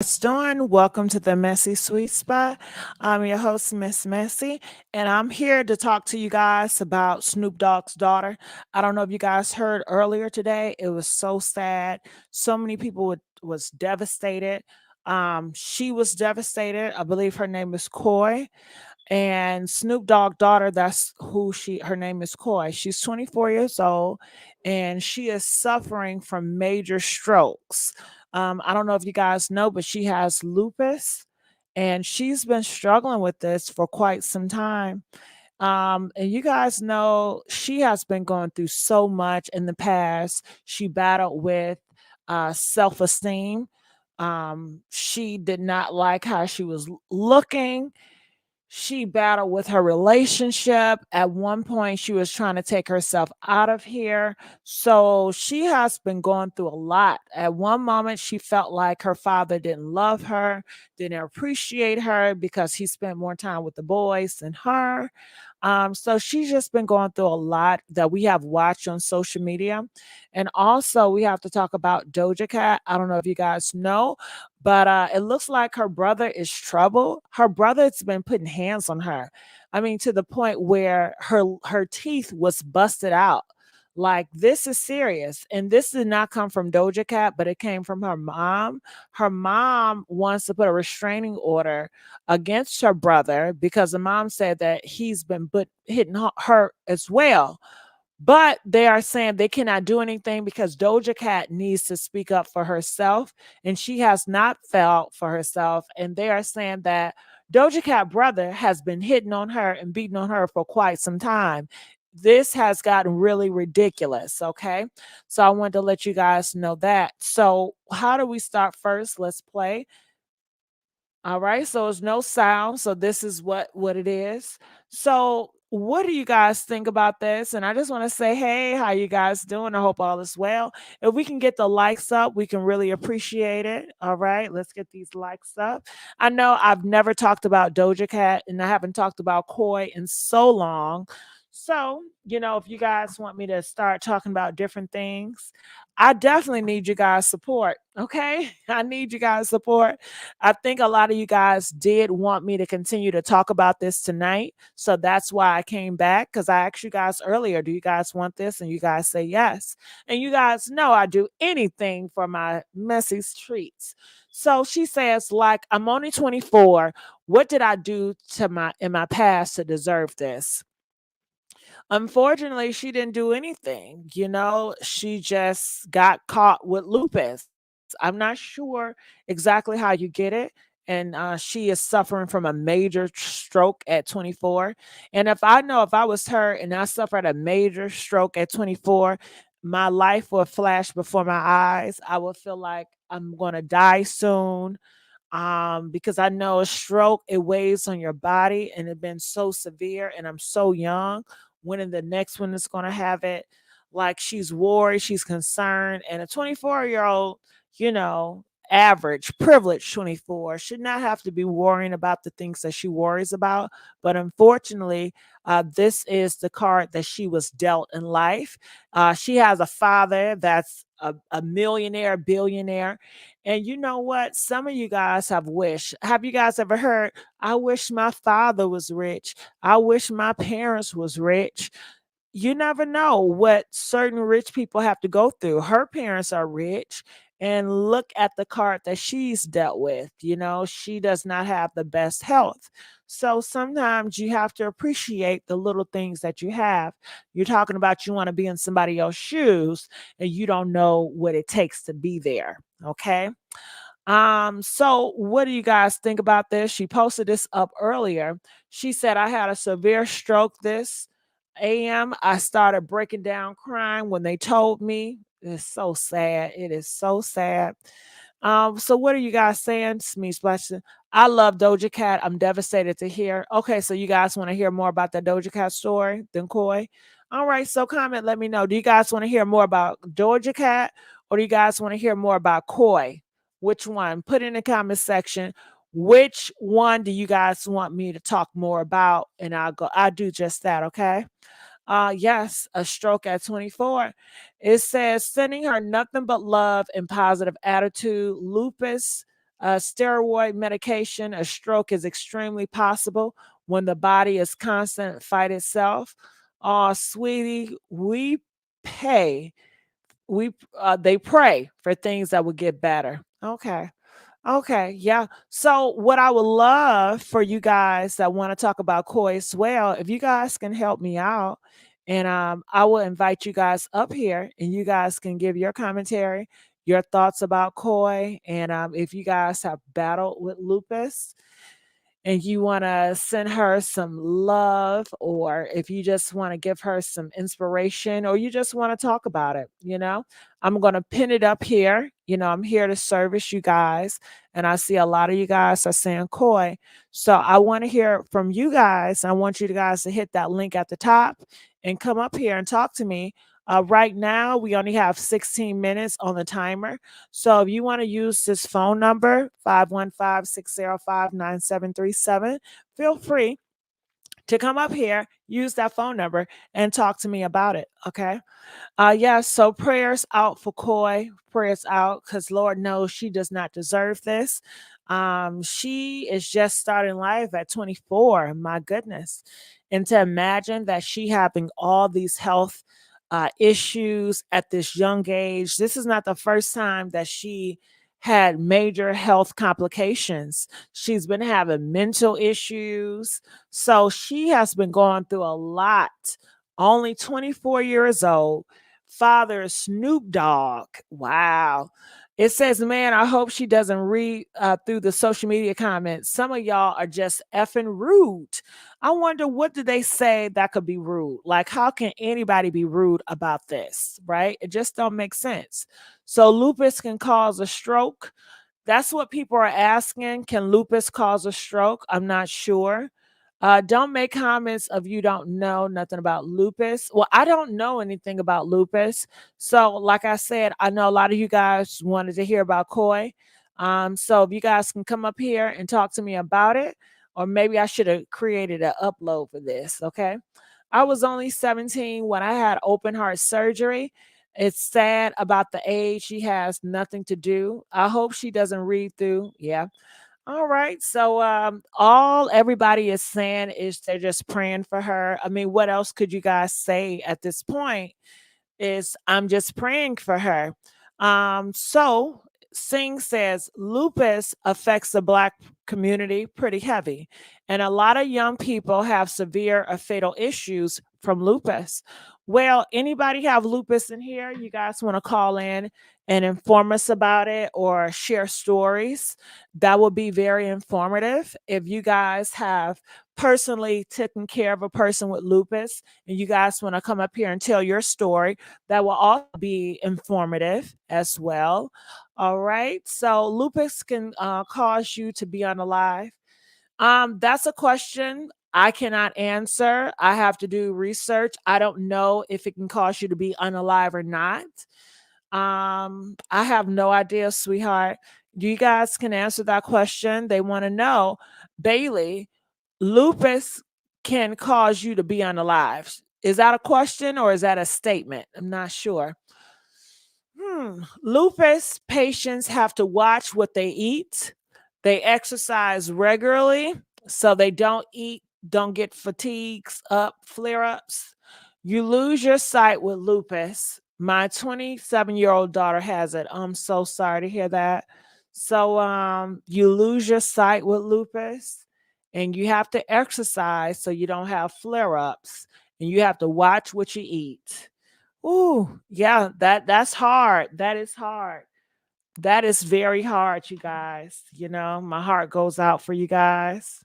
Guys doing? Welcome to the Messy Sweet Spot. I'm your host, Miss Messy, and I'm here to talk to you guys about Snoop Dogg's daughter. I don't know if you guys heard earlier today. It was so sad. So many people was devastated. She was devastated. I believe her name is Coy, and Snoop Dogg daughter. That's who she. Her name is Coy. She's 24 years old, and she is suffering from major strokes. I don't know if you guys know, but she has lupus, and she's been struggling with this for quite some time. And you guys know she has been going through so much in the past. She battled with self esteem. She did not like how she was looking. She battled with her relationship. At one point, she was trying to take herself out of here. So she has been going through a lot. At one moment, she felt like her father didn't love her, didn't appreciate her because he spent more time with the boys than her. So she's just been going through a lot that we have watched on social media. And also, we have to talk about Doja Cat. I don't know if you guys know, but it looks like her brother is trouble. Her brother's been putting hands on her. I mean, to the point where her teeth was busted out. Like, this is serious. And this did not come from Doja Cat, but it came from her mom. Her mom wants to put a restraining order against her brother because the mom said that he's been hitting her as well. But they are saying they cannot do anything because Doja Cat needs to speak up for herself, and she has not felt for herself. And they are saying that Doja Cat brother has been hitting on her and beating on her for quite some time. This has gotten really ridiculous. Okay. So I wanted to let you guys know that. So, how do we start first? Let's play. All right, so it's no sound. So this is what it is. So what do you guys think about this? And I just want to say, hey, how you guys doing? I hope all is well. If we can get the likes up, we can really appreciate it. All right, let's get these likes up. I know I've never talked about Doja Cat, and I haven't talked about Koi in so long. So, if you guys want me to start talking about different things, I definitely need you guys' support. Okay. I need you guys' support. I think a lot of you guys did want me to continue to talk about this tonight. So that's why I came back, because I asked you guys earlier, do you guys want this? And you guys say yes. And you guys know I do anything for my messy streets. So she says, like, I'm only 24. What did I do to my in my past to deserve this? Unfortunately, she didn't do anything. She just got caught with lupus. I'm not sure exactly how you get it. And she is suffering from a major stroke at 24. And if I was her and I suffered a major stroke at 24, my life will flash before my eyes. I will feel like I'm going to die soon, because I know a stroke, it weighs on your body and it's been so severe, and I'm so young. When in the next one is going to have it? Like, she's worried, she's concerned, and a 24-year-old, you know, average, privileged 24 should not have to be worrying about the things that she worries about. But unfortunately, this is the card that she was dealt in life. She has a father that's a millionaire, billionaire. And you know what? Some of you guys have you guys ever heard, I wish my father was rich. I wish my parents was rich. You never know what certain rich people have to go through. Her parents are rich, and look at the card that she's dealt with. She does not have the best health. So sometimes you have to appreciate the little things that you have. You're talking about you want to be in somebody else's shoes, and you don't know what it takes to be there. Okay. So what do you guys think about this? She posted this up earlier. She said, I had a severe stroke this AM. I started breaking down crying when they told me. It's so sad. It is so sad. So what are you guys saying? Me splashing. I love Doja Cat. I'm devastated to hear. Okay, so you guys want to hear more about the Doja Cat story than Koi? All right, so comment, let me know. Do you guys want to hear more about Doja Cat, or do you guys want to hear more about Koi? Which one? Put in the comment section. Which one do you guys want me to talk more about? And I'll do just that, okay? Yes, a stroke at 24. It says, sending her nothing but love and positive attitude. Lupus. Steroid medication, a stroke is extremely possible when the body is constant fight itself. Oh, sweetie, pay. They pray for things that would get better. Okay. Okay, yeah. So what I would love for you guys that want to talk about koi as well, if you guys can help me out, and I will invite you guys up here, and you guys can give your commentary, your thoughts about koi, and if you guys have battled with lupus, and you want to send her some love, or if you just want to give her some inspiration, or you just want to talk about it, I'm going to pin it up here. I'm here to service you guys, and I see a lot of you guys are saying koi. So I want to hear from you guys. I want you guys to hit that link at the top and come up here and talk to me. Right now, we only have 16 minutes on the timer. So if you want to use this phone number, 515-605-9737, feel free to come up here, use that phone number, and talk to me about it. Okay. Yeah, so prayers out for Koi. Prayers out, because Lord knows she does not deserve this. She is just starting life at 24. My goodness. And to imagine that she having all these health issues at this young age. This is not the first time that she had major health complications. She's been having mental issues. So she has been going through a lot. Only 24 years old. Father Snoop Dogg. Wow. It says, man, I hope she doesn't read through the social media comments. Some of y'all are just effing rude. I wonder, what do they say that could be rude? Like, how can anybody be rude about this, right? It just don't make sense. So lupus can cause a stroke. That's what people are asking. Can lupus cause a stroke? I'm not sure. Don't make comments of you don't know nothing about lupus. Well, I don't know anything about lupus. So, like I said, I know a lot of you guys wanted to hear about koi. So if you guys can come up here and talk to me about it, or maybe I should have created an upload for this. Okay. I was only 17 when I had open heart surgery. It's sad about the age. She has nothing to do. I hope she doesn't read through. Yeah. All right. So all everybody is saying is they're just praying for her. I mean, what else could you guys say at this point? Is I'm just praying for her. So Singh says lupus affects the Black community pretty heavy, and a lot of young people have severe or fatal issues from lupus. Well, anybody have lupus in here? You guys want to call in and inform us about it, or share stories? That would be very informative. If you guys have personally taken care of a person with lupus, and you guys want to come up here and tell your story, that will also be informative as well. All right. So lupus can cause you to be unalive. That's a question I cannot answer. I have to do research. I don't know if it can cause you to be unalive or not. I have no idea, sweetheart. You guys can answer that question. They want to know, Bailey, lupus can cause you to be unalive. Is that a question or is that a statement? I'm not sure. Lupus patients have to watch what they eat. They exercise regularly so they don't get fatigues up, flare ups. You lose your sight with lupus. My 27-year-old daughter has it. I'm so sorry to hear that. So you lose your sight with lupus, and you have to exercise so you don't have flare ups, and you have to watch what you eat. Ooh, yeah, that's hard. That is hard. That is very hard, you guys. My heart goes out for you guys.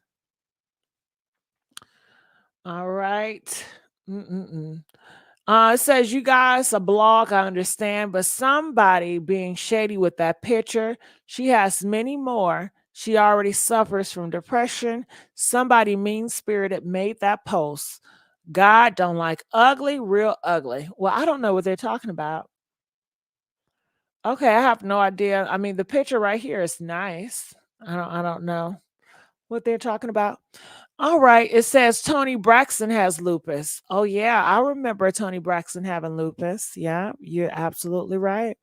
All right. Mm-mm-mm. It says, you guys, a blog, I understand, but somebody being shady with that picture. She has many more. She already suffers from depression. Somebody mean spirited made that post. God don't like ugly, real ugly. Well, I don't know what they're talking about. Okay, I have no idea. I mean, the picture right here is nice. I don't know what they're talking about. All right, it says Tony Braxton has lupus. Oh yeah, I remember Tony Braxton having lupus. Yeah, you're absolutely right.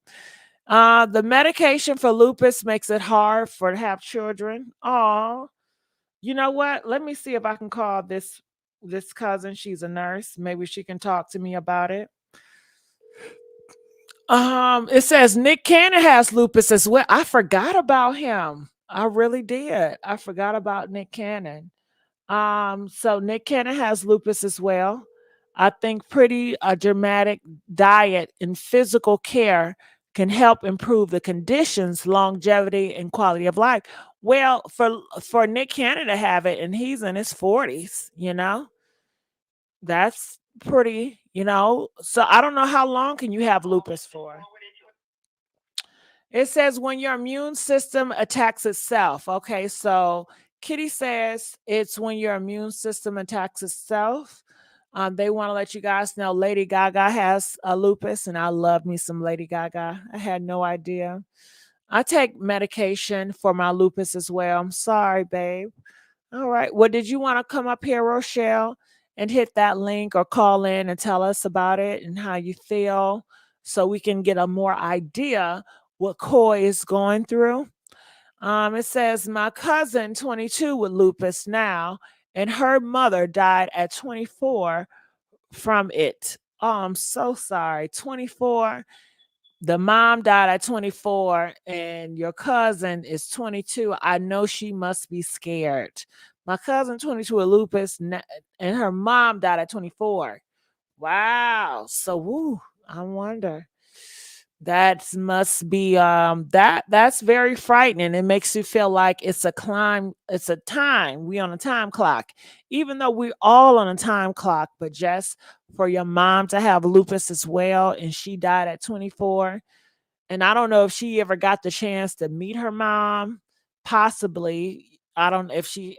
The medication for lupus makes it hard for to have children. Oh, you know what? Let me see if I can call this cousin. She's a nurse. Maybe she can talk to me about it. It says Nick Cannon has lupus as well. I forgot about him. I really did. I forgot about Nick Cannon. So Nick Cannon has lupus as well. I think pretty dramatic diet and physical care can help improve the condition's longevity and quality of life. Well, for Nick Cannon to have it, and he's in his 40s, that's pretty. So I don't know how long can you have lupus for. It says when your immune system attacks itself. Okay, so Kitty says it's when your immune system attacks itself. They want to let you guys know Lady Gaga has a lupus, and I love me some Lady Gaga. I had no idea. I take medication for my lupus as well. I'm sorry, babe. All right. Well, did you want to come up here, Rochelle, and hit that link or call in and tell us about it and how you feel so we can get a more idea what Coy is going through? It says, my cousin, 22, with lupus now, and her mother died at 24 from it. Oh, I'm so sorry. 24. The mom died at 24 and your cousin is 22. I know she must be scared. My cousin 22 with lupus and her mom died at 24. Wow. So woo, I wonder. That must be that's very frightening. It makes you feel like it's a climb, it's a time. We on a time clock. Even though we're all on a time clock, but just for your mom to have lupus as well and she died at 24. And I don't know if she ever got the chance to meet her mom. Possibly. I don't know if she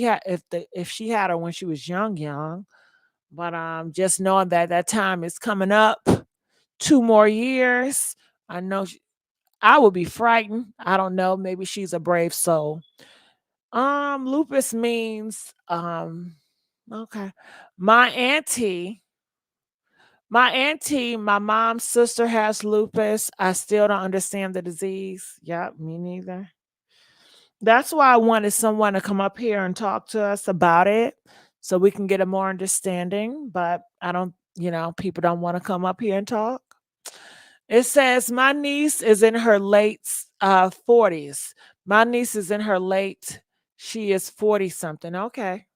had her when she was young. But just knowing that that time is coming up, 2 more years. I know I would be frightened. I don't know. Maybe she's a brave soul. Lupus means okay. My auntie, my mom's sister has lupus. I still don't understand the disease. Yep, me neither. That's why I wanted someone to come up here and talk to us about it so we can get a more understanding. But I don't, people don't want to come up here and talk. It says my niece is in her late 40s. My niece is in her late, she is 40 something. Okay.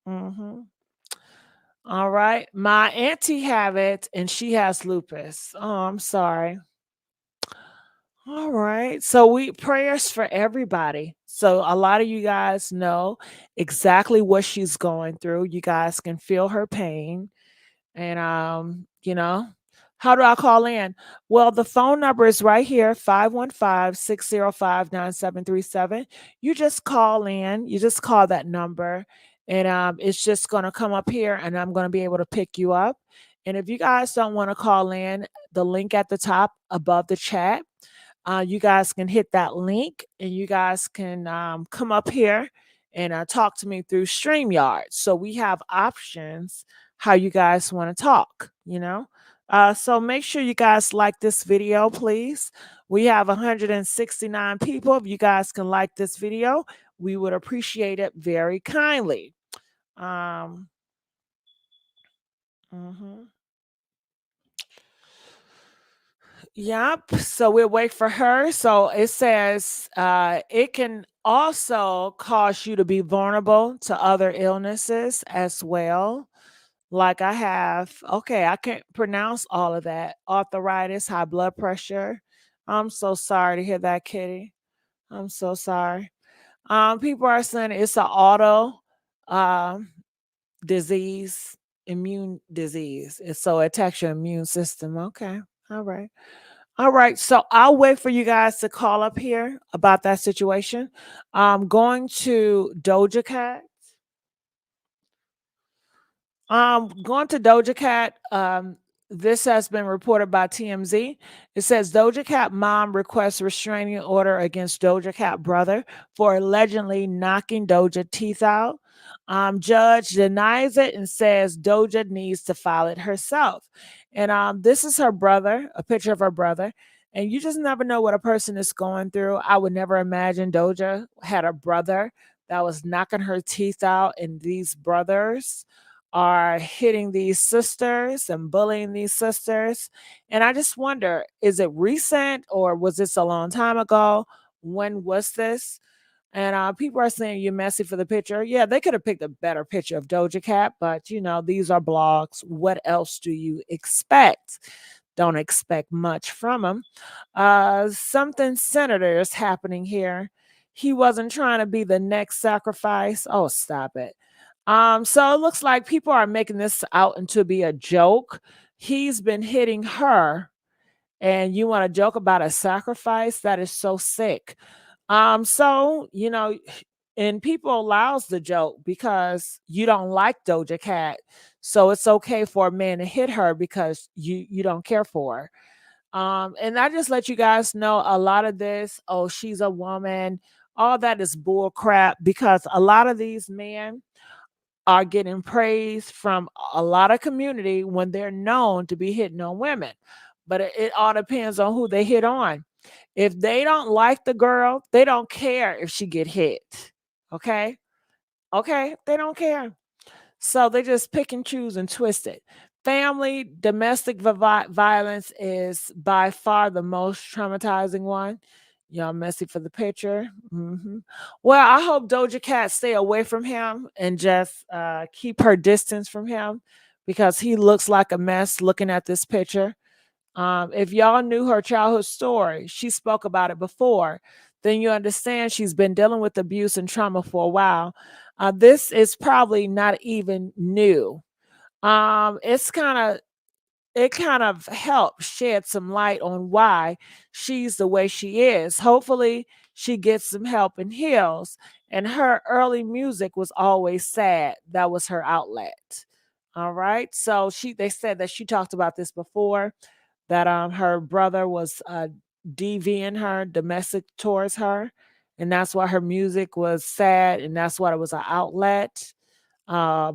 Hmm. All right. My auntie have it and she has lupus. Oh, I'm sorry. All right. So we prayers for everybody. So a lot of you guys know exactly what she's going through. You guys can feel her pain. And how do I call in? Well, the phone number is right here, 515-605-9737. You just call in, you just call that number, and it's just gonna come up here and I'm gonna be able to pick you up. And if you guys don't want to call in, the link at the top above the chat, you guys can hit that link and you guys can come up here and talk to me through StreamYard. So we have options how you guys want to talk. So make sure you guys like this video, please. We have 169 people. If you guys can like this video, we would appreciate it very kindly. Um, mhm. Yep. So we'll wait for her. So it says it can also cause you to be vulnerable to other illnesses as well. Like I have, okay, I can't pronounce all of that. Arthritis, high blood pressure. I'm so sorry to hear that, Kitty. I'm so sorry. People are saying it's an auto um disease, immune disease. So it attacks your immune system. Okay. All right. All right, so I'll wait for you guys to call up here about that situation. I'm going to Doja Cat. Going to Doja Cat. This has been reported by TMZ. It says Doja Cat mom requests restraining order against Doja Cat brother for allegedly knocking Doja teeth out. Judge denies it and says Doja needs to file it herself. And this is her brother, a picture of her brother. And you just never know what a person is going through. I would never imagine Doja had a brother that was knocking her teeth out, and these brothers are hitting these sisters and bullying these sisters. And I just wonder, is it recent or was this a long time ago? When was this? And people are saying you're messy for the picture. Yeah, they could have picked a better picture of Doja Cat, but these are blogs. What else do you expect? Don't expect much from them. Something senator is happening here. He wasn't trying to be the next sacrifice. Oh, stop it. So it looks like people are making this out into be a joke. He's been hitting her, and you want to joke about a sacrifice? That is so sick. So and people allows the joke because you don't like Doja Cat. So it's okay for a man to hit her because you don't care for her. And I just let you guys know a lot of this, oh, she's a woman, all that is bull crap because a lot of these men are getting praise from a lot of community when they're known to be hitting on women. But it all depends on who they hit on. If they don't like the girl, they don't care if she get hit. Okay? Okay? They don't care. So they just pick and choose and twist it. Family, domestic violence is by far the most traumatizing one. Y'all messy for the picture. Well, I hope Doja Cat stay away from him and just keep her distance from him because he looks like a mess looking at this picture. If y'all knew her childhood story, she spoke about it before, then you understand she's been dealing with abuse and trauma for a while. This is probably not even new. It kind of helps shed some light on why she's the way she is. Hopefully, she gets some help and heals. And her early music was always sad. That was her outlet. All right. So they said that she talked about this before, that her brother was DVing her, domestic towards her, and that's why her music was sad, and that's why it was an outlet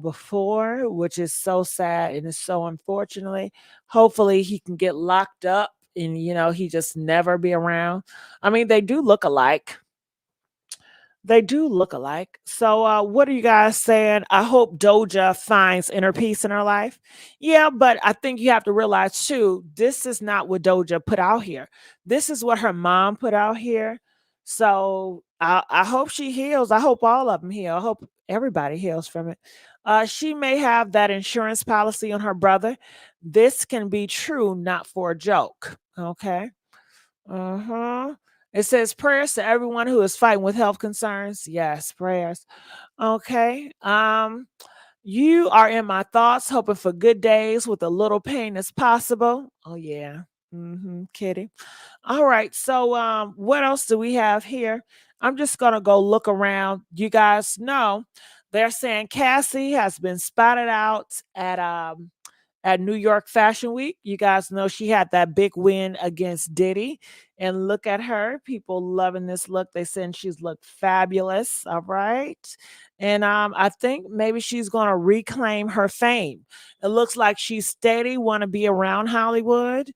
before, which is so sad and is so unfortunately. Hopefully he can get locked up and he just never be around. I mean, they do look alike. They do look alike. So, what are you guys saying? I hope Doja finds inner peace in her life. Yeah, but I think you have to realize too, this is not what Doja put out here. This is what her mom put out here. So, I hope she heals. I hope all of them heal. I hope everybody heals from it. She may have that insurance policy on her brother. This can be true, not for a joke. Okay. Uh-huh. It says prayers to everyone who is fighting with health concerns. Yes, prayers. Okay. You are in my thoughts, hoping for good days with a little pain as possible. Oh yeah. Kitty. All right. So what else do we have here? I'm just gonna go look around. You guys know they're saying Cassie has been spotted out at New York Fashion Week. You guys know she had that big win against Diddy. And look at her. People loving this look. They said she's looked fabulous. All right. And I think maybe she's going to reclaim her fame. It looks like she's steady, want to be around Hollywood.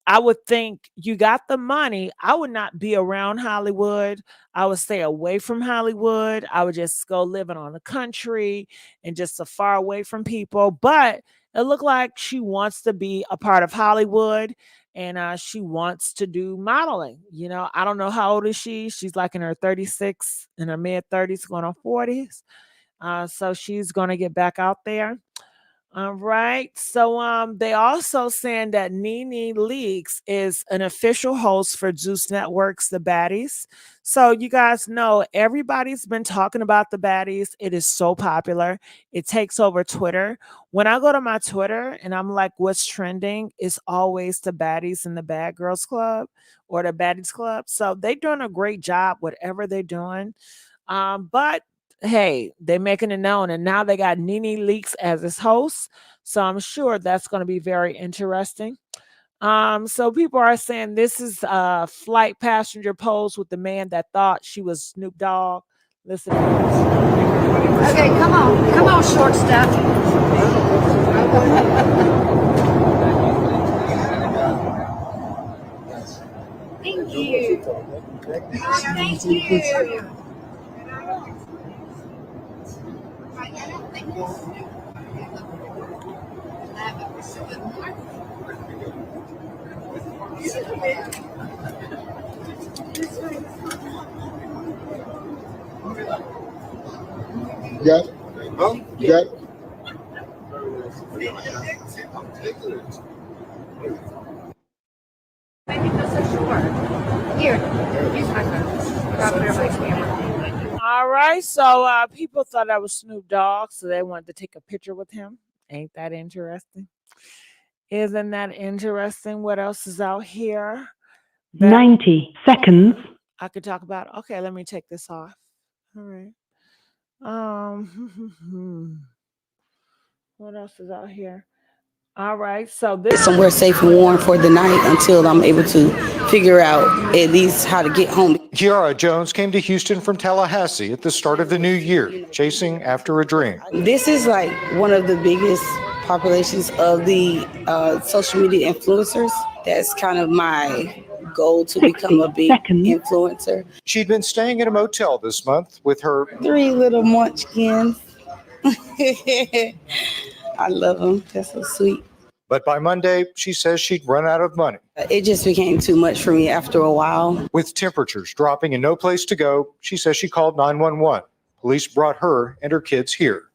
I would think you got the money. I would not be around Hollywood. I would stay away from Hollywood. I would just go living on the country and just so far away from people. But it looked like she wants to be a part of Hollywood and she wants to do modeling. I don't know how old is she. She's like in her 36, in her mid 30s, going on 40s. So she's going to get back out there. All right. So they also saying that Nene Leakes is an official host for Zeus Network's The Baddies. So you guys know everybody's been talking about The Baddies. It is so popular. It takes over Twitter. When I go to my Twitter and I'm like, what's trending? It's always The Baddies and the Bad Girls Club or the Baddies Club. So they're doing a great job, whatever they're doing. But hey, they're making it known, and now they got Nene Leakes as his host. So I'm sure that's going to be very interesting. So people are saying this is a flight passenger pose with the man that thought she was Snoop Dogg. Listen to this. Okay, come on, short stuff. Thank you. Thank you. Got it? Huh? You got it? Why are you so short? Here, use my phone. I'll clear my camera. All right, so people thought that was Snoop Dogg, so they wanted to take a picture with him. Ain't that interesting? Isn't that interesting? What else is out here? 90 seconds. I could talk about. Okay, let me take this off. All right. What else is out here? All right, so this somewhere safe and warm for the night until I'm able to figure out at least how to get home. Kiara Jones came to Houston from Tallahassee at the start of the new year, chasing after a dream. This is like one of the biggest populations of the social media influencers. That's kind of my goal, to become a big influencer. She'd been staying in a motel this month with her 3 little munchkins. I love them. That's so sweet. But by Monday, she says she'd run out of money. It just became too much for me after a while. With temperatures dropping and no place to go, she says she called 911. Police brought her and her kids here.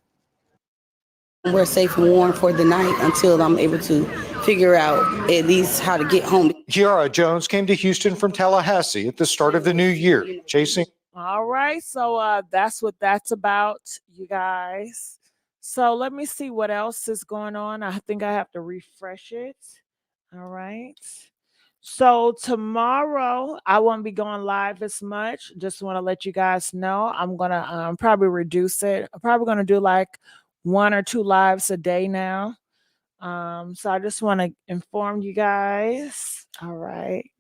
We're safe and warm for the night until I'm able to figure out at least how to get home. Kiara Jones came to Houston from Tallahassee at the start of the new year, chasing. All right, so that's what that's about, you guys. So let me see what else is going on. I think I have to refresh it. All right. So tomorrow I won't be going live as much. Just want to let you guys know. I'm gonna probably reduce it. I'm probably gonna do like 1 or 2 lives a day now. So I just want to inform you guys. All right.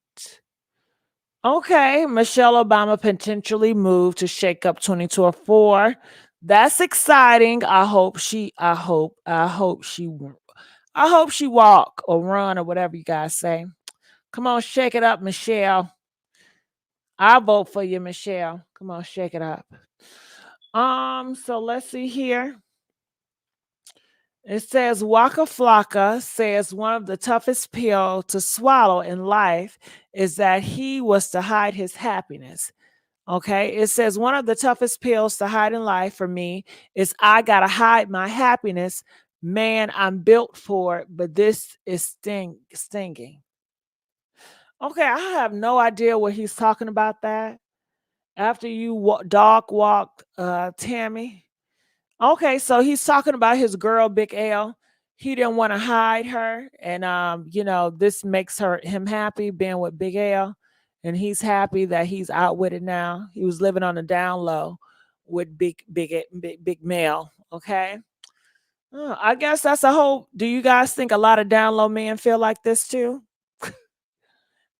Okay, Michelle Obama potentially moved to shake up 2204. That's exciting. I hope she walk or run or whatever you guys say. Come on, shake it up, Michelle. I'll vote for you, Michelle. Come on, shake it up. So let's see here. It says Waka Flocka says one of the toughest pills to swallow in life is that he was to hide his happiness. Okay, it says one of the toughest pills to hide in life for me is I gotta hide my happiness. Man, I'm built for it, but this is stinging. Okay, I have no idea what he's talking about that. After you dog walked Tammy. Okay, so he's talking about his girl, Big L. He didn't want to hide her, and this makes him happy being with Big L, and he's happy that he's out with it now. He was living on the down low with Big Mel. Okay, I guess that's a whole. Do you guys think a lot of down low men feel like this too?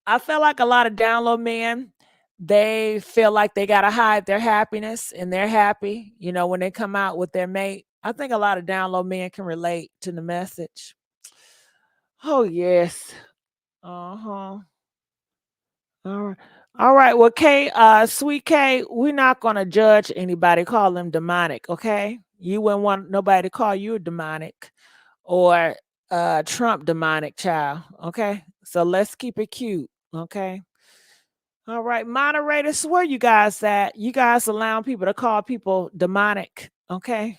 I feel like a lot of down low men, they feel like they got to hide their happiness, and they're happy, when they come out with their mate. I think a lot of down low men can relate to the message. Oh, yes. Uh-huh. All right. All right. Well, Kay, sweet Kay, we're not going to judge anybody, call them demonic, okay? You wouldn't want nobody to call you a demonic or Trump demonic child, okay? So let's keep it cute, okay? All right, moderators, where you guys at? You guys allowing people to call people demonic, okay?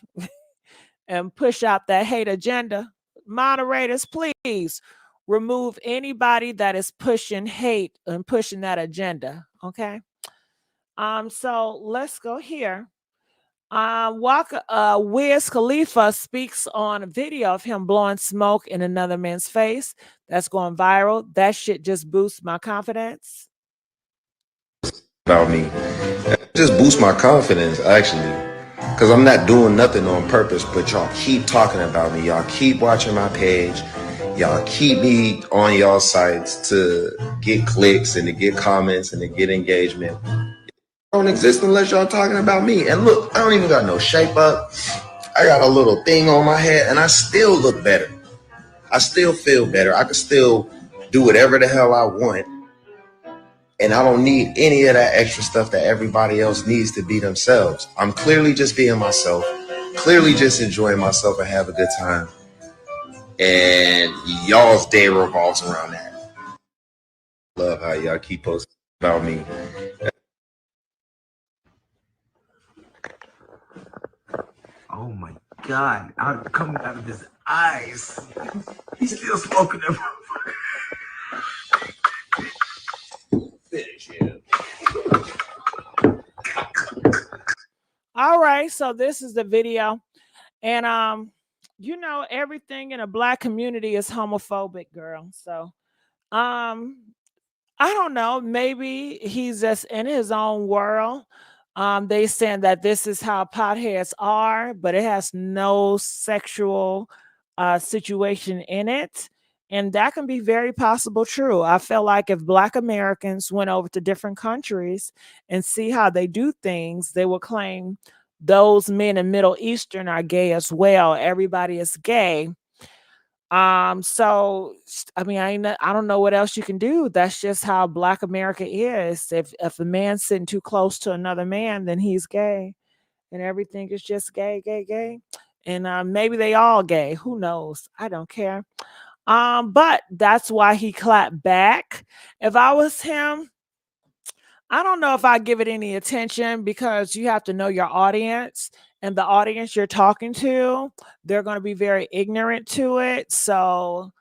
And push out that hate agenda. Moderators, please remove anybody that is pushing hate and pushing that agenda, okay? So let's go here. Wiz Khalifa speaks on a video of him blowing smoke in another man's face. That's going viral. That shit just boosts my confidence. About me. It just boosts my confidence, actually, because I'm not doing nothing on purpose, but y'all keep talking about me. Y'all keep watching my page. Y'all keep me on y'all sites to get clicks and to get comments and to get engagement. I don't exist unless y'all talking about me. And look, I don't even got no shape up. I got a little thing on my head and I still look better. I still feel better. I can still do whatever the hell I want. And I don't need any of that extra stuff that everybody else needs to be themselves. I'm clearly just being myself, clearly just enjoying myself and have a good time. And y'all's day revolves around that. Love how y'all keep posting about me. Oh my God, I'm coming out of his eyes. He's still smoking that motherfucker. Finish him. All right, so this is the video. And you know, everything in a black community is homophobic, girl. So I don't know, maybe he's just in his own world. They saying that this is how potheads are, but it has no sexual situation in it. And that can be very possible true. I feel like if Black Americans went over to different countries and see how they do things, they will claim those men in Middle Eastern are gay as well. Everybody is gay. So I mean, I don't know what else you can do. That's just how Black America is. If a man's sitting too close to another man, then he's gay, and everything is just gay, gay, gay. And maybe they all gay. Who knows? I don't care. But that's why he clapped back. If I was him, I don't know if I give it any attention because you have to know your audience, and the audience you're talking to, they're going to be very ignorant to it. So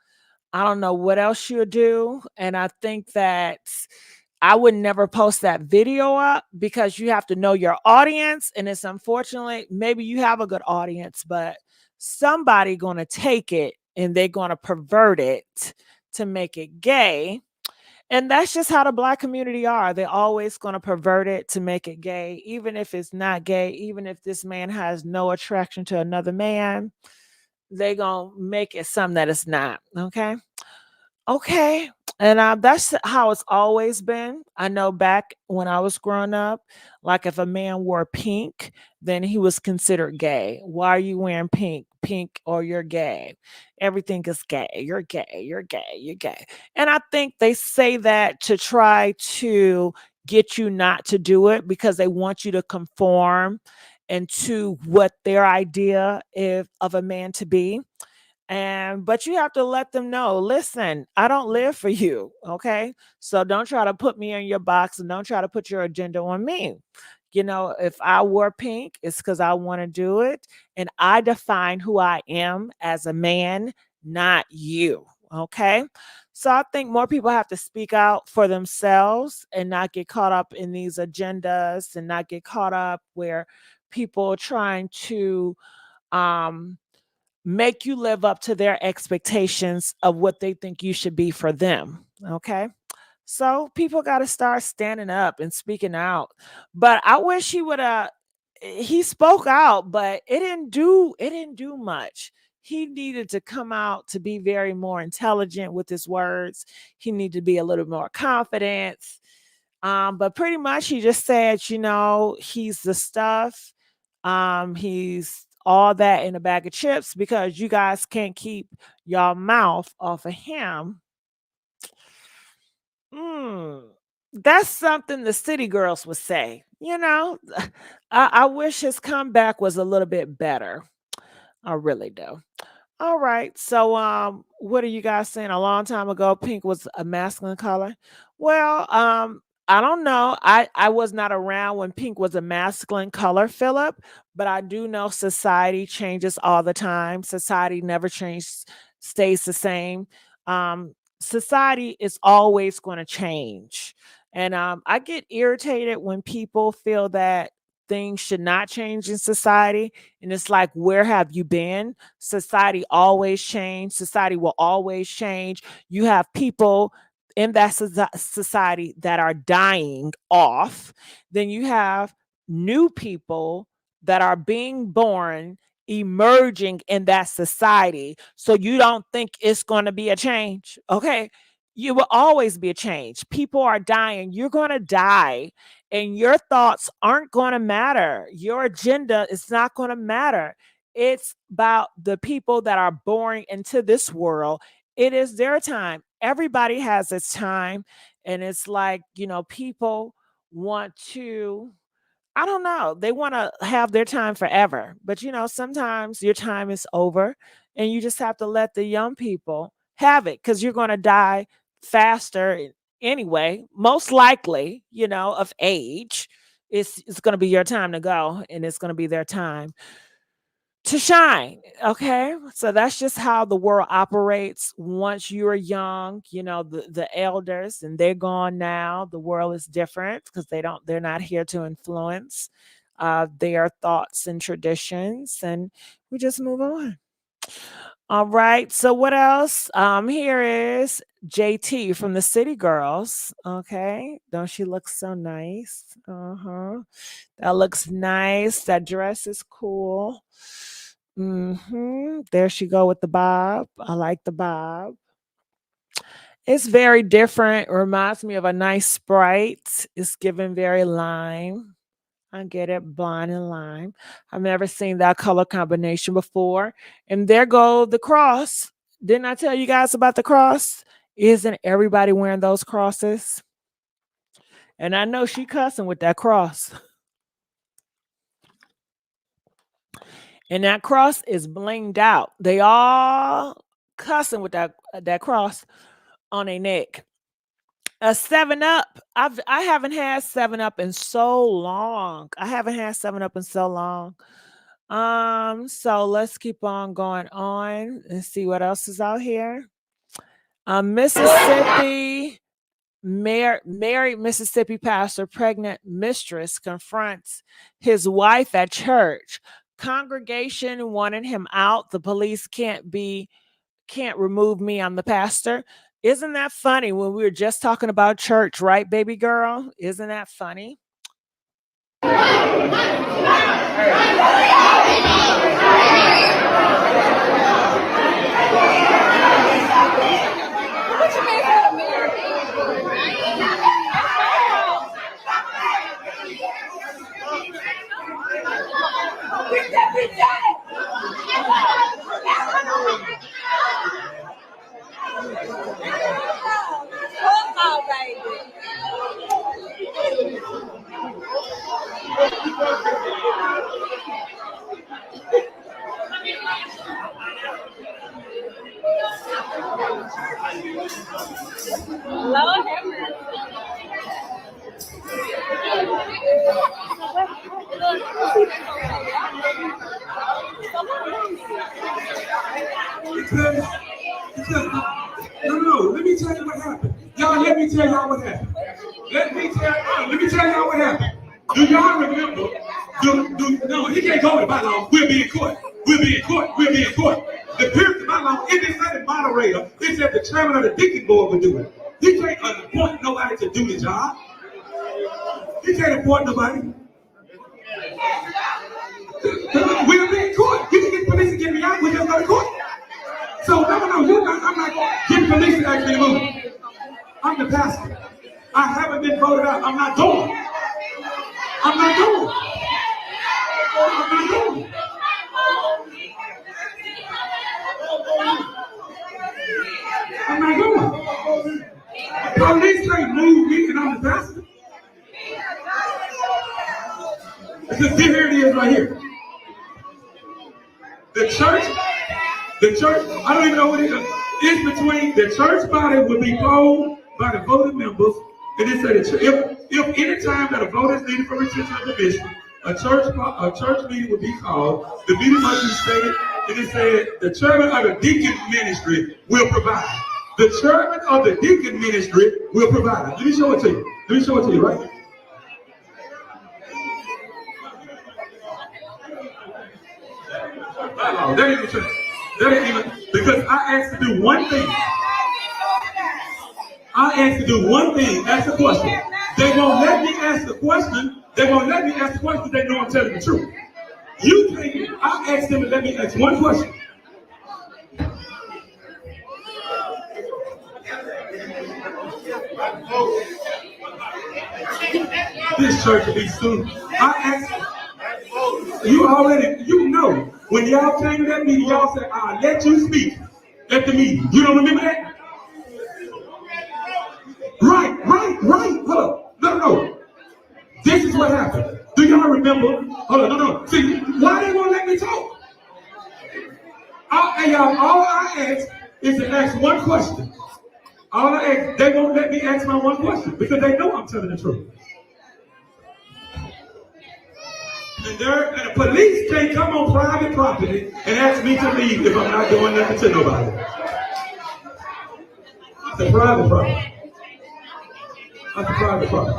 I don't know what else you'll do. And I think that I would never post that video up because you have to know your audience. And it's unfortunately, maybe you have a good audience, but somebody going to take it and they're going to pervert it to make it gay. And that's just how the Black community are. They're always going to pervert it to make it gay, even if it's not gay, even if this man has no attraction to another man, they going to make it something that it's not. Okay. Okay. And that's how it's always been. I know back when I was growing up, like if a man wore pink, then he was considered gay. Why are you wearing pink? Pink or you're gay. Everything is gay. You're gay. You're gay. You're gay. And I think they say that to try to get you not to do it because they want you to conform into what their idea of a man to be. And but you have to let them know, listen, I don't live for you. Okay. So don't try to put me in your box and don't try to put your agenda on me. You know, if I wore pink, it's because I want to do it. And I define who I am as a man, not you. Okay. So I think more people have to speak out for themselves and not get caught up in these agendas and not get caught up where people are trying to um make you live up to their expectations of what they think you should be for them. Okay. So people got to start standing up and speaking out. But I wish he spoke out, but it didn't do much. He needed to come out to be very more intelligent with his words. He needed to be a little more confident. But pretty much he just said, you know, he's the stuff. He's all that in a bag of chips because you guys can't keep your mouth off of him. That's something the city girls would say. You know, I wish his comeback was a little bit better. I really do. All right. So what are you guys saying? A long time ago, pink was a masculine color. Well, I don't know. I was not around when pink was a masculine color, Philip, but I do know society changes all the time. Society never changes, stays the same. Society is always going to change. And I get irritated when people feel that things should not change in society. And it's like, where have you been? Society always change. Society will always change. You have people in that society that are dying off. Then you have new people that are being born, emerging in that society. So you don't think it's going to be a change. Okay. You will always be a change. People are dying. You're going to die and your thoughts aren't going to matter. Your agenda is not going to matter. It's about the people that are born into this world. It is their time. Everybody has its time. And it's like, people want to, I don't know, they want to have their time forever. But, sometimes your time is over and you just have to let the young people have it because you're going to die faster anyway, most likely, of age. It's going to be your time to go and it's going to be their time to shine. Okay. So that's just how the world operates. Once you're young, the elders, and they're gone now. The world is different because they're not here to influence their thoughts and traditions. And we just move on. All right. So what else? Here is JT from the City Girls. Okay. Don't she look so nice? That looks nice. That dress is cool. There she go with the bob. I like the bob. It's very different. Reminds me of a nice Sprite. It's given very lime. I get it, blonde and lime. I've never seen that color combination before. And there go the cross. Didn't I tell you guys about the cross? Isn't everybody wearing those crosses? And I know she cussing with that cross. And that cross is blinged out. They all cussing with that cross on their neck. A 7-Up. I haven't had 7-Up in so long. So let's keep on going on and see what else is out here. Mississippi, married Mississippi pastor, pregnant mistress confronts his wife at church. Congregation wanted him out. The police can't remove me. I'm the pastor. Isn't that funny when we were just talking about church, right, baby girl? Isn't that funny? Lord have mercy. No, let me tell you what happened. Y'all, let me tell y'all what happened. Let me tell y'all what happened. Do y'all remember? No, he can't go to my law. We'll be in court. The period of my law, if it's not a moderator, it's that the chairman of the deacon board will do it. He can't appoint nobody to do the job. He can't appoint nobody. We'll be in court. You can get police to get me out. We just go to court. So no, you're not. I'm not getting police to ask me to move. I'm the pastor. I haven't been voted out. I'm not going. I'm not going. Police can't move me and I'm the pastor. Because here it is right here. The church, I don't even know what it is. It's between the church body will be polled by the voting members. And it said if any time that a vote is needed for retention of the mission, a church meeting will be called. The meeting must be stated. And it said the chairman of the deacon ministry will provide. The chairman of the deacon ministry will provide. Let me show it to you. Right? That ain't true. That ain't even, because I asked to do one thing. Ask a question. They won't let me ask the question. They know I'm telling the truth. I asked them to let me ask one question. This church will be soon. I asked you know, when y'all came to that meeting, y'all said, I'll let you speak at the meeting. You don't remember that? Right. remember. Hold on, no. See, why they won't let me talk? Hey, y'all, all I ask is to ask one question. All I ask, they won't let me ask my one question because they know I'm telling the truth. And the police can't come on private property and ask me to leave if I'm not doing nothing to nobody. That's a private property. That's a private property.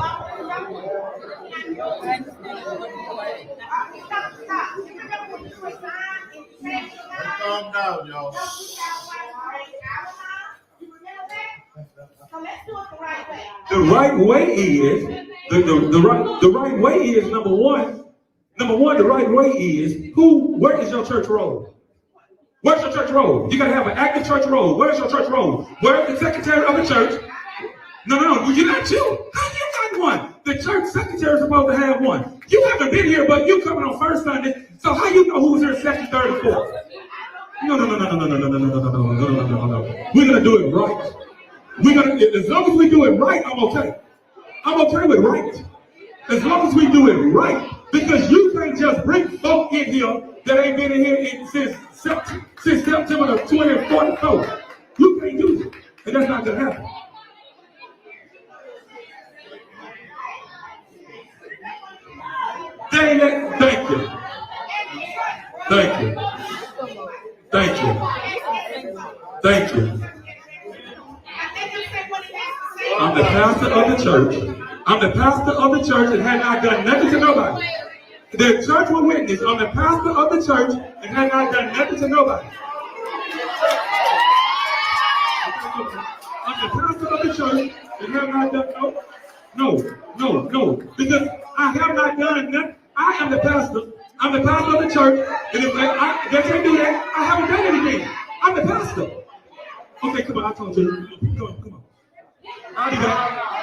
Calm down, y'all. The right way is the right way is number one. Number one, the right way is where is your church roll? Where's your church roll? You gotta have an active church roll. Where's your church roll? Where's the secretary of the church? No, you're not you. How you got one? The church secretary is supposed to have one. You haven't been here, but you coming on first Sunday. So how you know who's here second, third, or fourth? No. We're gonna do it right. As long as we do it right, I'm okay. I'm okay with right. As long as we do it right. Because you can't just bring folk in here that ain't been in here since September of 2044. You can't do it. And that's not gonna happen. Thank you. I'm the pastor of the church. I'm the pastor of the church and had not done nothing to nobody. The church will witness. I'm the pastor of the church and had not done nothing to nobody. I'm the pastor of the church and have not done no. Because I have not done nothing. I am the pastor. I'm the pastor of the church. And if they can't do that, I haven't done anything. I'm the pastor. Okay, come on, I told you. Come on. I'll do that.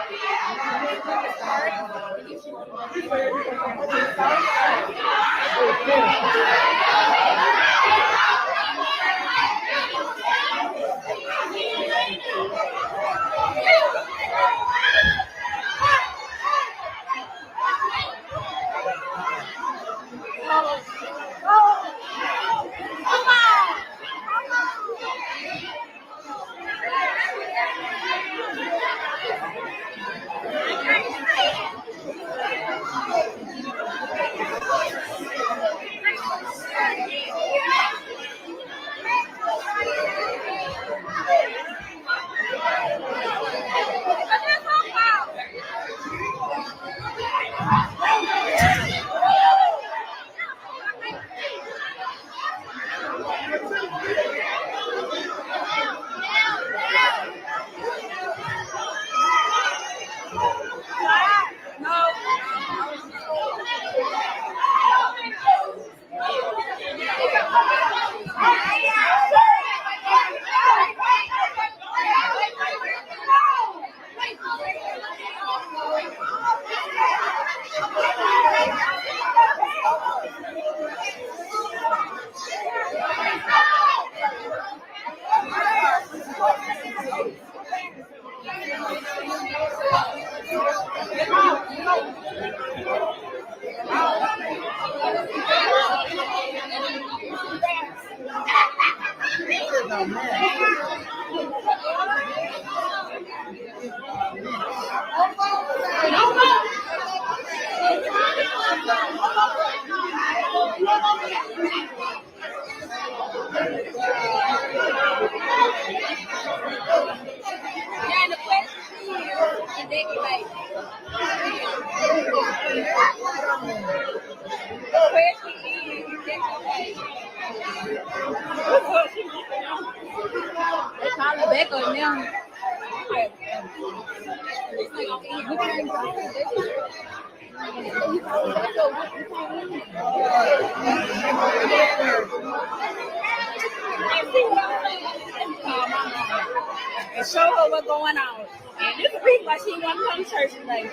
And show her what's going on. And this is the reason why she didn't want to come to church today.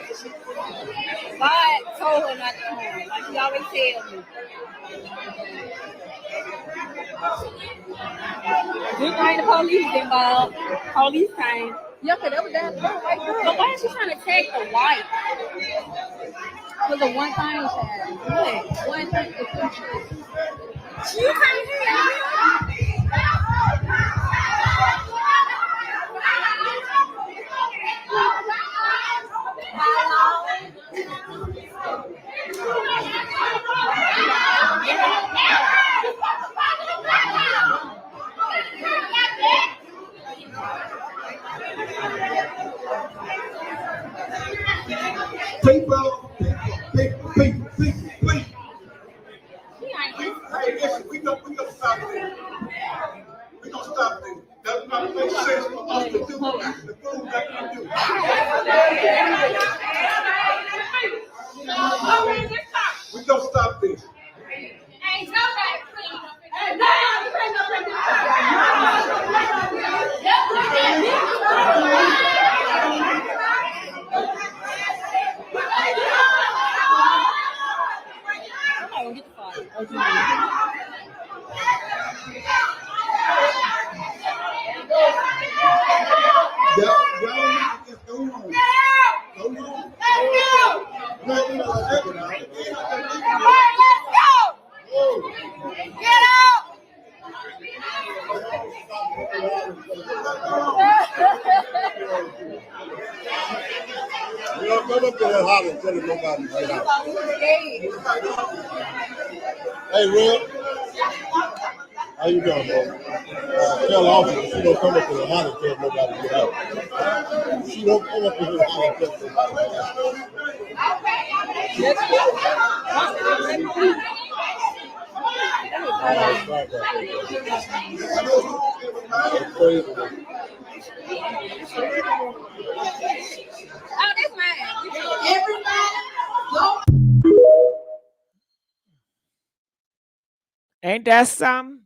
God told her not to come, like he always tells me. Good thing the police involved. Police came. Yeah, because that was that white girl. But why is she trying to tag the white? was a one-time share. What? One time. You can't hear People, please. Hey, listen, we gonna stop this. We gonna stop this. Does not make sense for us to do the food that we do. We gonna stop this. Hey, Will. How you doing, bro? Tell Officer she don't come up to the line and tell nobody to get out. She don't come up to here and tell nobody to get Oh, that's mine. Everybody, Ain't that something?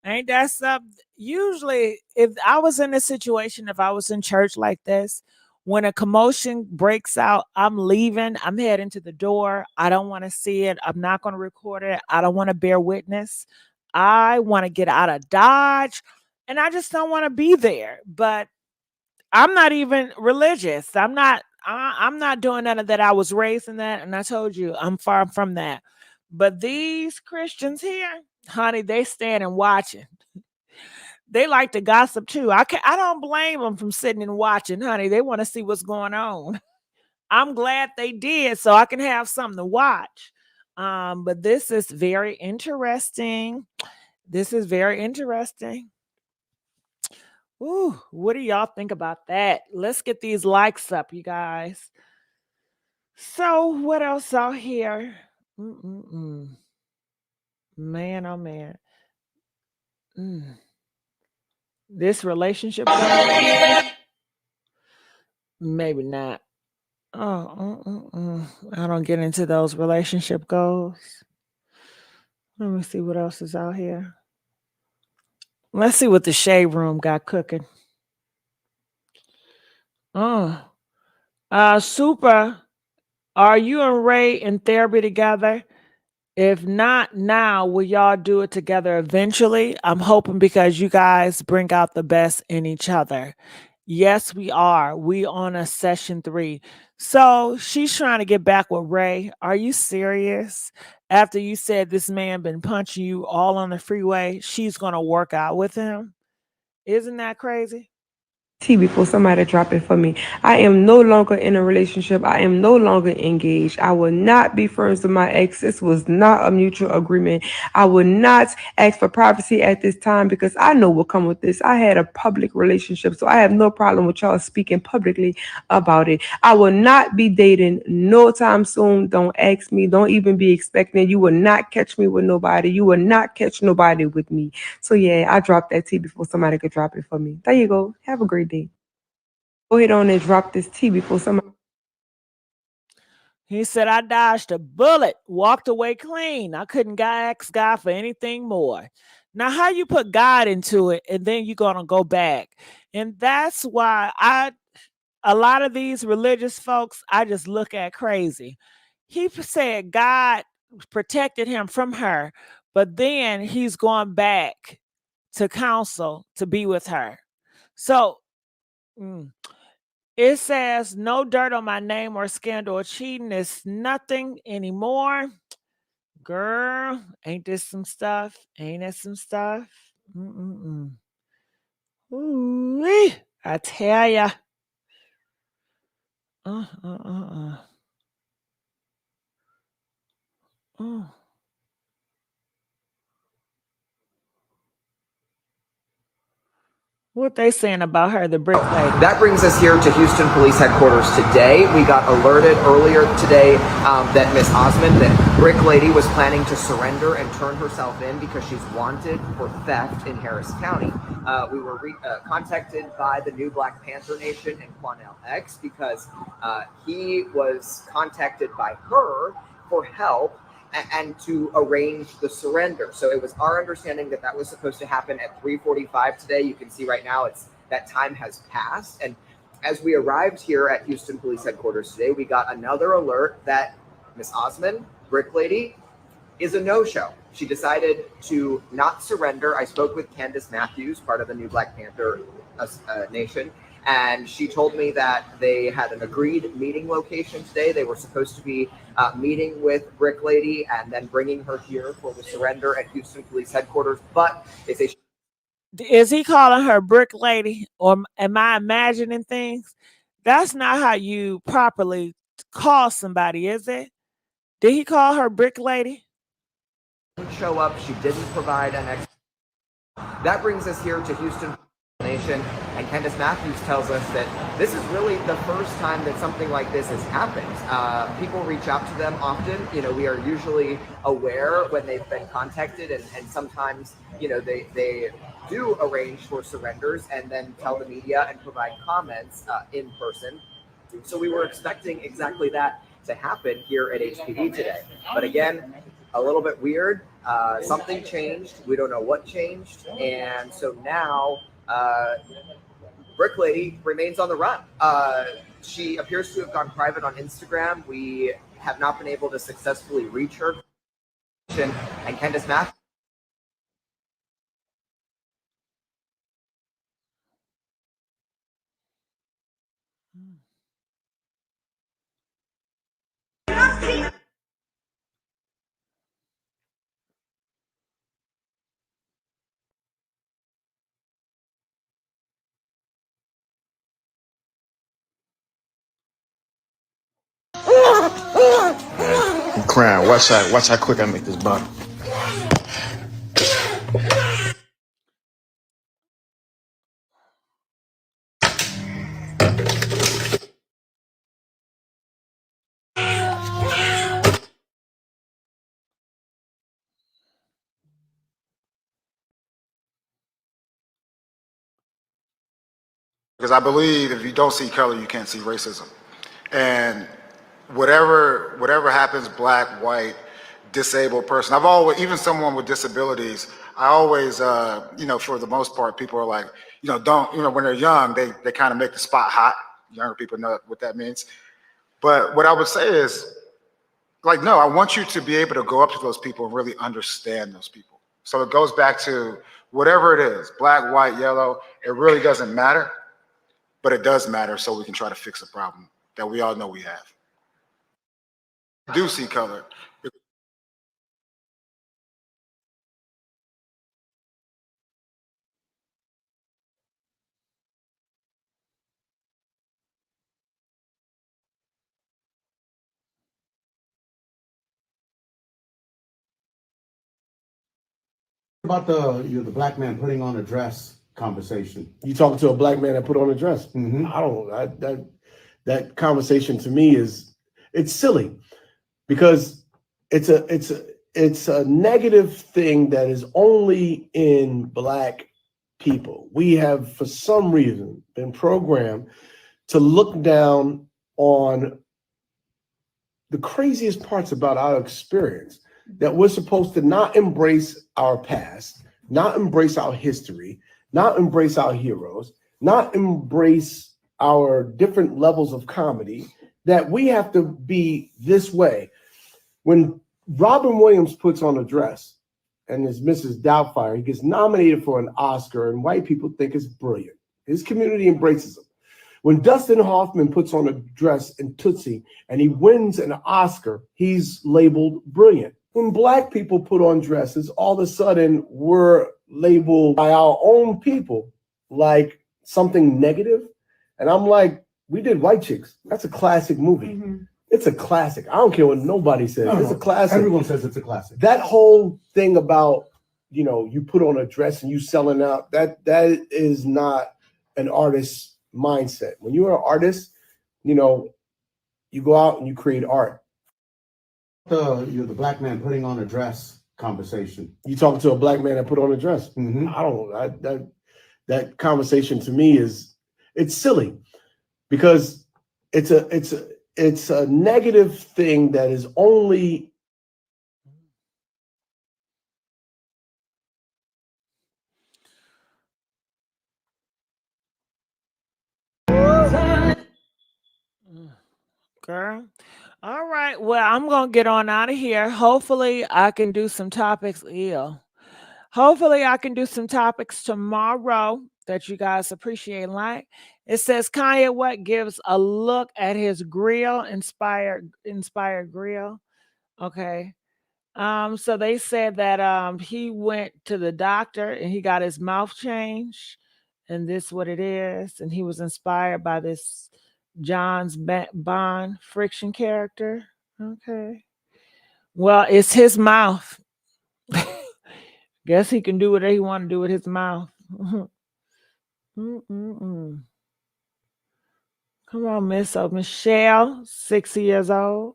Ain't that something? Usually, if I was in a situation, if I was in church like this, when a commotion breaks out, I'm leaving. I'm heading to the door. I don't want to see it. I'm not going to record it. I don't want to bear witness. I want to get out of Dodge, and I just don't want to be there. But I'm not even religious. I'm not doing none of that. I was raised in that, and I told you I'm far from that. But these Christians here, honey, they stand and watching. They like to gossip too. I don't blame them from sitting and watching, honey. They want to see what's going on. I'm glad they did so I can have something to watch. But this is very interesting. This is very interesting. Ooh, what do y'all think about that? Let's get these likes up, you guys. So, what else out here? Man, oh man. This relationship goal? Maybe not. I don't get into those relationship goals. Let me see what else is out here. Let's see what the shade room got cooking. Super. Are you and Ray in therapy together? If not now, will y'all do it together eventually? I'm hoping because you guys bring out the best in each other. Yes, we are. We on a session 3. So she's trying to get back with Ray. Are you serious? After you said this man been punching you all on the freeway, she's going to work out with him? Isn't that crazy? Before somebody drop it for me. I am no longer in a relationship. I am no longer engaged. I will not be friends with my ex. This was not a mutual agreement. I will not ask for privacy at this time because I know what come with this. I had a public relationship, so I have no problem with y'all speaking publicly about it. I will not be dating no time soon. Don't ask me. Don't even be expecting. You will not catch me with nobody. You will not catch nobody with me. So yeah, I dropped that tea before somebody could drop it for me. There you go. Have a great day. Go ahead on and drop this tea before somebody. He said, I dodged a bullet, walked away clean. I couldn't ask God for anything more. Now, how you put God into it and then you're going to go back? And that's why a lot of these religious folks, I just look at crazy. He said God protected him from her, but then he's going back to council to be with her. So it says no dirt on my name or scandal or cheating is nothing anymore. Girl, ain't this some stuff? Ain't that some stuff? Ooh-wee, I tell ya. What they saying about her, the brick lady? That brings us here to Houston Police Headquarters today. We got alerted earlier today that Miss Osmond, that brick lady, was planning to surrender and turn herself in because she's wanted for theft in Harris County. We were contacted by the new Black Panther Nation and Quanell X because he was contacted by her for help and to arrange the surrender. So it was our understanding that that was supposed to happen at 3:45 today. You can see right now that time has passed. And as we arrived here at Houston Police Headquarters today, we got another alert that Miss Osmond, brick lady, is a no-show. She decided to not surrender. I spoke with Candace Matthews, part of the new Black Panther Nation, and she told me that they had an agreed meeting location today. They were supposed to be meeting with brick lady and then bringing her here for the surrender at Houston Police Headquarters, but they say is he calling her brick lady, or am I imagining things? That's not how you properly call somebody, is it? Did he call her brick lady? Show up. She didn't provide an explanation. That brings us here to Houston Nation, and Candace Matthews tells us that this is really the first time that something like this has happened. People reach out to them often. You know, we are usually aware when they've been contacted, and sometimes, you know, they do arrange for surrenders and then tell the media and provide comments in person. So we were expecting exactly that to happen here at HPD today. But again, a little bit weird. Something changed. We don't know what changed. And so now brick lady remains on the run. She appears to have gone private on Instagram. We have not been able to successfully reach her. And Candace Matthews. I'm crying. Watch how quick I make this buck. Because I believe if you don't see color, you can't see racism. And whatever happens, black, white, disabled person, I've always, even someone with disabilities, I always, you know, for the most part, people are like, you know, don't, you know, when they're young, they kind of make the spot hot. Younger people know what that means. But what I would say is, like, no, I want you to be able to go up to those people and really understand those people. So it goes back to whatever it is, black, white, yellow, it really doesn't matter. But it does matter, so we can try to fix a problem that we all know we have. I do see color. About the black man putting on a dress conversation. You talking to a black man that put on a dress? That conversation to me it's silly because it's a negative thing that is only in black people. We have, for some reason, been programmed to look down on the craziest parts about our experience, that we're supposed to not embrace our past, not embrace our history, not embrace our heroes, not embrace our different levels of comedy, that we have to be this way. When Robin Williams puts on a dress, and his Mrs. Doubtfire. He gets nominated for an Oscar, and white people think it's brilliant. His community embraces him. When Dustin Hoffman puts on a dress in Tootsie and he wins an Oscar, he's labeled brilliant. When black people put on dresses, all of a sudden we're labeled by our own people like something negative. And I'm like, we did White Chicks. That's a classic movie. Mm-hmm. It's a classic. I don't care what nobody says. No, it's a classic. Everyone says it's a classic. That whole thing about, you know, you put on a dress and you selling out, that is not an artist's mindset. When you're an artist, you know, you go out and you create art. You're the black man putting on a dress conversation. You talking to a black man that put on a dress. Mm-hmm. I don't know. That conversation to me it's silly because it's a negative thing that is only girl. All right. Well, I'm gonna get on out of here. Hopefully I can do some topics. Hopefully I can do some topics tomorrow that you guys appreciate and like. It says Kanye West gives a look at his grill, inspired grill. Okay. So they said that he went to the doctor and he got his mouth changed, and this what it is, and he was inspired by this John's Bond friction character. Okay. Well, it's his mouth. Guess he can do whatever he want to do with his mouth. Come on, Miss Michelle, 60 years old.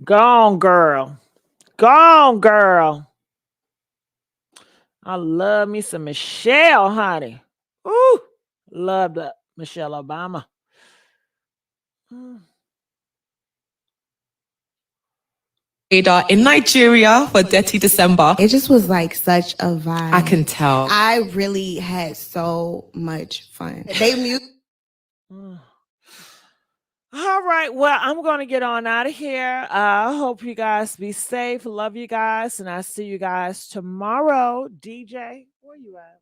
Go on, girl. Go on, girl. I love me some Michelle, honey. Ooh, love that Michelle Obama. In Nigeria for Dirty December. It just was like such a vibe. I can tell. I really had so much fun. They music. All right. Well, I'm going to get on out of here. I hope you guys be safe. Love you guys. And I'll see you guys tomorrow. DJ, where you at?